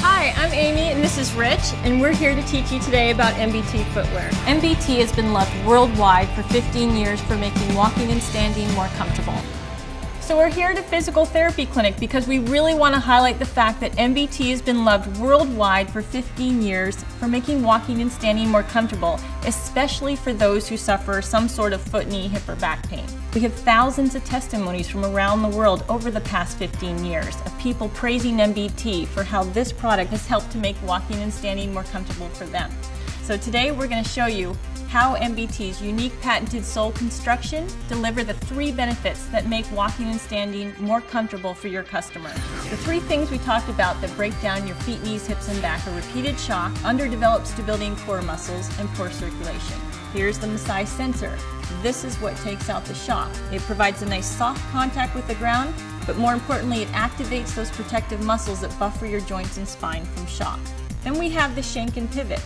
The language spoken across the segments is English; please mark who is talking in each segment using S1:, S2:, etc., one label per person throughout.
S1: Hi, I'm Amy and this is Rich, and we're here to teach you today about MBT footwear. MBT has been loved worldwide for 15 years for making walking and standing more comfortable. So we're here at a physical therapy clinic because we really want to highlight the fact that MBT has been loved worldwide for 15 years for making walking and standing more comfortable, especially for those who suffer some sort of foot, knee, hip, or back pain. We have thousands of testimonies from around the world over the past 15 years of people praising MBT for how this product has helped to make walking and standing more comfortable for them. So today we're going to show you how MBT's unique patented sole construction deliver the 3 benefits that make walking and standing more comfortable for your customer. The 3 things we talked about that break down your feet, knees, hips, and back are repeated shock, underdeveloped stability and core muscles, and poor circulation. Here's the massage sensor. This is what takes out the shock. It provides a nice soft contact with the ground, but more importantly, it activates those protective muscles that buffer your joints and spine from shock. Then we have the shank and pivot.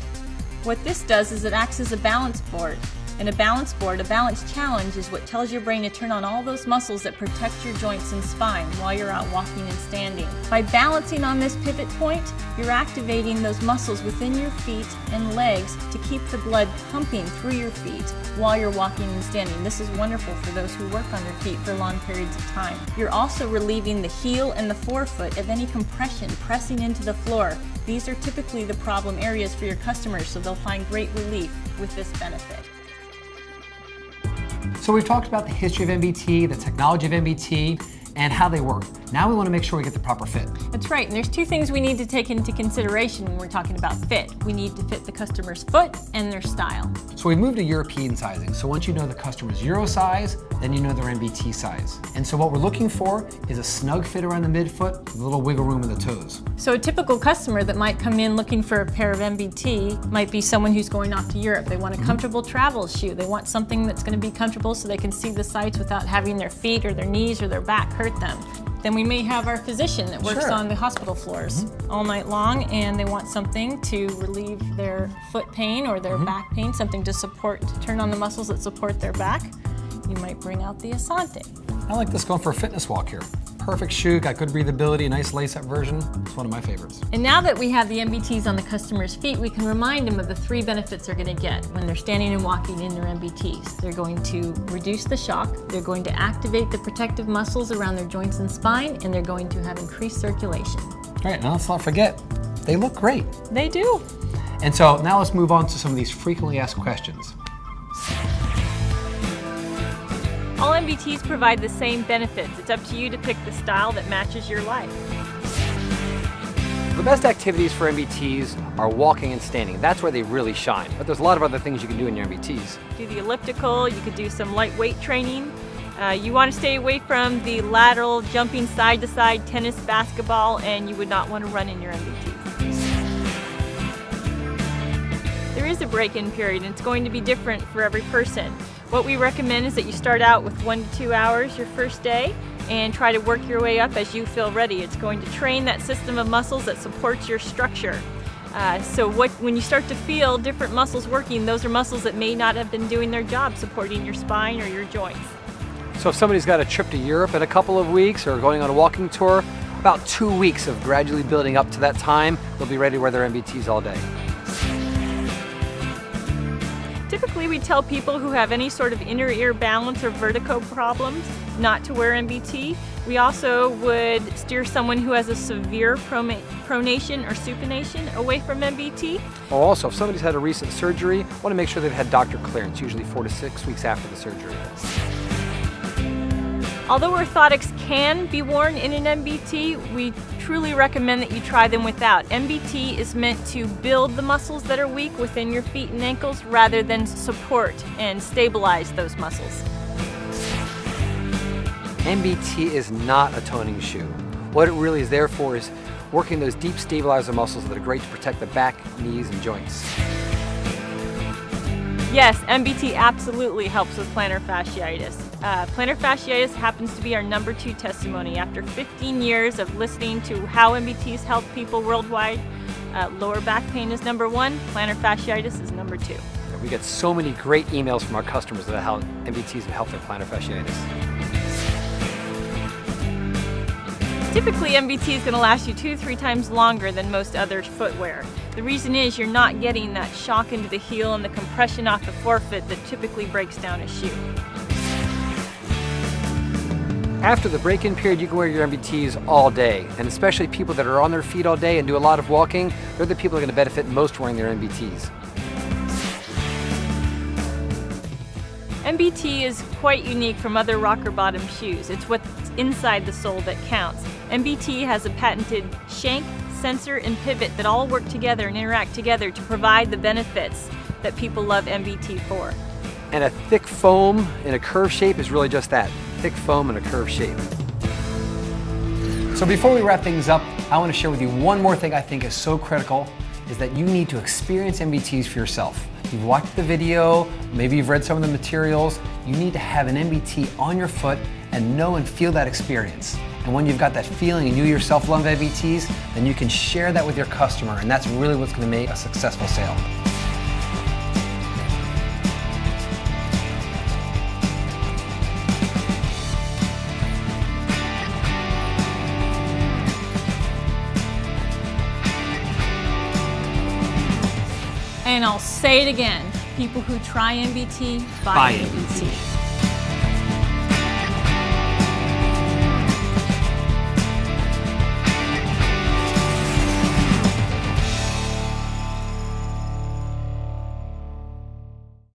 S1: What this does is it acts as a balance board. And a balance board, a balance challenge, is what tells your brain to turn on all those muscles that protect your joints and spine while you're out walking and standing. By balancing on this pivot point, you're activating those muscles within your feet and legs to keep the blood pumping through your feet while you're walking and standing. This is wonderful for those who work on their feet for long periods of time. You're also relieving the heel and the forefoot of any compression pressing into the floor. These are typically the problem areas for your customers, so they'll find great relief with this benefit.
S2: So we've talked about the history of MBT, the technology of MBT, and how they work. Now we want to make sure we get the proper fit.
S1: That's right, and there's 2 things we need to take into consideration when we're talking about fit. We need to fit the customer's foot and their style.
S2: So we moved to European sizing. So once you know the customer's Euro size, then you know their MBT size. And so what we're looking for is a snug fit around the midfoot with a little wiggle room in the toes.
S1: So a typical customer that might come in looking for a pair of MBT might be someone who's going off to Europe. They want a comfortable travel shoe. They want something that's going to be comfortable so they can see the sights without having their feet or their knees or their back hurt them. Then we may have our physician that works on the hospital floors all night long, and they want something to relieve their foot pain or their back pain, something to turn on the muscles that support their back. You might bring out the Asante.
S2: I like this going for a fitness walk here. Perfect shoe, got good breathability, nice lace-up version. It's one of my favorites.
S1: And now that we have the MBTs on the customer's feet, we can remind them of the 3 benefits they're going to get when they're standing and walking in their MBTs. They're going to reduce the shock, they're going to activate the protective muscles around their joints and spine, and they're going to have increased circulation.
S2: All right, now let's not forget, they look great.
S1: They do.
S2: And so now let's move on to some of these frequently asked questions.
S1: All MBTs provide the same benefits. It's up to you to pick the style that matches your life.
S3: The best activities for MBTs are walking and standing. That's where they really shine. But there's a lot of other things you can do in your MBTs.
S1: Do the elliptical, you could do some lightweight training. You want to stay away from the lateral, jumping side to side, tennis, basketball, and you would not want to run in your MBTs. There is a break-in period, and it's going to be different for every person. What we recommend is that you start out with 1 to 2 hours your first day and try to work your way up as you feel ready. It's going to train that system of muscles that supports your structure. When you start to feel different muscles working, those are muscles that may not have been doing their job supporting your spine or your joints.
S3: So if somebody's got a trip to Europe in a couple of weeks or going on a walking tour, about 2 weeks of gradually building up to that time, they'll be ready to wear their MBTs all day.
S1: Typically, we tell people who have any sort of inner ear balance or vertigo problems not to wear MBT. We also would steer someone who has a severe pronation or supination away from MBT.
S3: Or also, if somebody's had a recent surgery, want to make sure they've had doctor clearance, usually 4 to 6 weeks after the surgery.
S1: Although orthotics can be worn in an MBT, we truly recommend that you try them without. MBT is meant to build the muscles that are weak within your feet and ankles rather than support and stabilize those muscles.
S3: MBT is not a toning shoe. What it really is there for is working those deep stabilizer muscles that are great to protect the back, knees, and joints.
S1: Yes, MBT absolutely helps with plantar fasciitis. Plantar fasciitis happens to be our number 2 testimony. After 15 years of listening to how MBTs help people worldwide, lower back pain is number 1, plantar fasciitis is number 2.
S3: We get so many great emails from our customers about how MBTs have helped their plantar fasciitis.
S1: Typically, MBT is going to last you 2-3 times longer than most other footwear. The reason is you're not getting that shock into the heel and the compression off the forefoot that typically breaks down a shoe.
S3: After the break-in period, you can wear your MBTs all day, and especially people that are on their feet all day and do a lot of walking, they're the people that are going to benefit most wearing their MBTs.
S1: MBT is quite unique from other rocker bottom shoes. It's what's inside the sole that counts. MBT has a patented shank, sensor, and pivot that all work together and interact together to provide the benefits that people love MBT for.
S3: And a thick foam in a curved shape is really just that, thick foam in a curved shape.
S2: So before we wrap things up, I want to share with you one more thing I think is so critical, is that you need to experience MBTs for yourself. You've watched the video, maybe you've read some of the materials, you need to have an MBT on your foot and know and feel that experience. And when you've got that feeling and you yourself love MBTs, then you can share that with your customer, and that's really what's going to make a successful sale.
S1: And I'll say it again, people who try MBT, buy MBT.